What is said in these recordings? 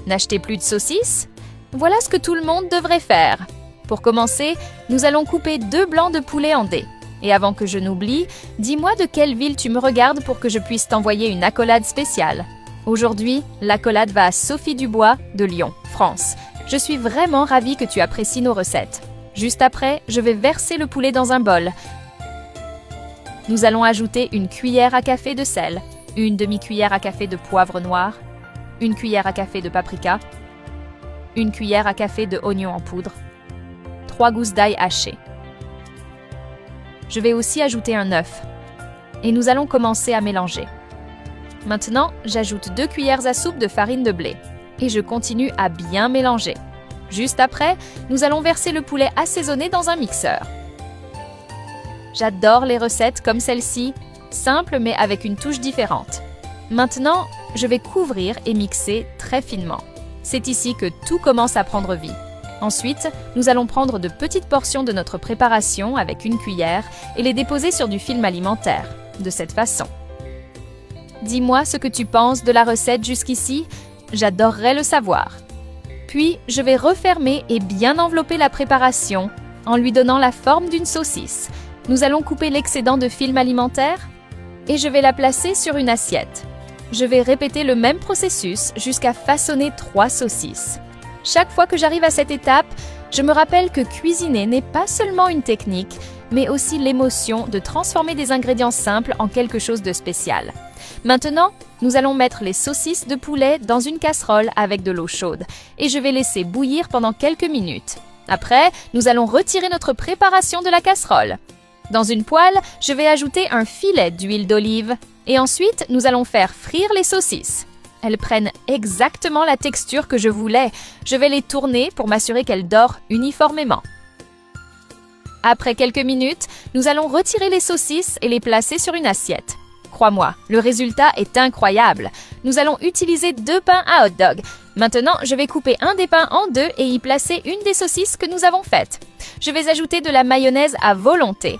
N'acheter plus de saucisses? Voilà ce que tout le monde devrait faire. Pour commencer, nous allons couper 2 blancs de poulet en dés. Et avant que je n'oublie, dis-moi de quelle ville tu me regardes pour que je puisse t'envoyer une accolade spéciale. Aujourd'hui, l'accolade va à Sophie Dubois de Lyon, France. Je suis vraiment ravie que tu apprécies nos recettes. Juste après, je vais verser le poulet dans un bol. Nous allons ajouter une cuillère à café de sel, une demi-cuillère à café de poivre noir, une cuillère à café de paprika, une cuillère à café de oignon en poudre, 3 gousses d'ail hachées. Je vais aussi ajouter un œuf. Et nous allons commencer à mélanger. Maintenant, j'ajoute 2 cuillères à soupe de farine de blé. Et je continue à bien mélanger. Juste après, nous allons verser le poulet assaisonné dans un mixeur. J'adore les recettes comme celle-ci, simples mais avec une touche différente. Maintenant, je vais couvrir et mixer très finement. C'est ici que tout commence à prendre vie. Ensuite, nous allons prendre de petites portions de notre préparation avec une cuillère et les déposer sur du film alimentaire, de cette façon. Dis-moi ce que tu penses de la recette jusqu'ici, j'adorerais le savoir. Puis, je vais refermer et bien envelopper la préparation en lui donnant la forme d'une saucisse. Nous allons couper l'excédent de film alimentaire et je vais la placer sur une assiette. Je vais répéter le même processus jusqu'à façonner 3 saucisses. Chaque fois que j'arrive à cette étape, je me rappelle que cuisiner n'est pas seulement une technique, mais aussi l'émotion de transformer des ingrédients simples en quelque chose de spécial. Maintenant, nous allons mettre les saucisses de poulet dans une casserole avec de l'eau chaude et je vais laisser bouillir pendant quelques minutes. Après, nous allons retirer notre préparation de la casserole. Dans une poêle, je vais ajouter un filet d'huile d'olive et ensuite, nous allons faire frire les saucisses. Elles prennent exactement la texture que je voulais. Je vais les tourner pour m'assurer qu'elles dorent uniformément. Après quelques minutes, nous allons retirer les saucisses et les placer sur une assiette. Crois-moi, le résultat est incroyable. Nous allons utiliser 2 pains à hot dog. Maintenant, je vais couper un des pains en 2 et y placer une des saucisses que nous avons faites. Je vais ajouter de la mayonnaise à volonté.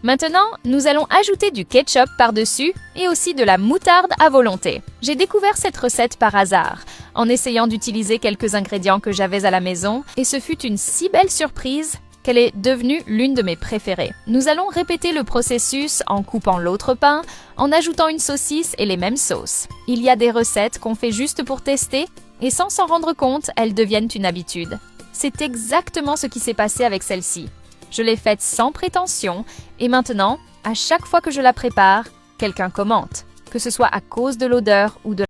Maintenant, nous allons ajouter du ketchup par-dessus et aussi de la moutarde à volonté. J'ai découvert cette recette par hasard, en essayant d'utiliser quelques ingrédients que j'avais à la maison, et ce fut une si belle surprise qu'elle est devenue l'une de mes préférées. Nous allons répéter le processus en coupant l'autre pain, en ajoutant une saucisse et les mêmes sauces. Il y a des recettes qu'on fait juste pour tester, et sans s'en rendre compte, elles deviennent une habitude. C'est exactement ce qui s'est passé avec celle-ci. Je l'ai faite sans prétention et maintenant, à chaque fois que je la prépare, quelqu'un commente, que ce soit à cause de l'odeur ou de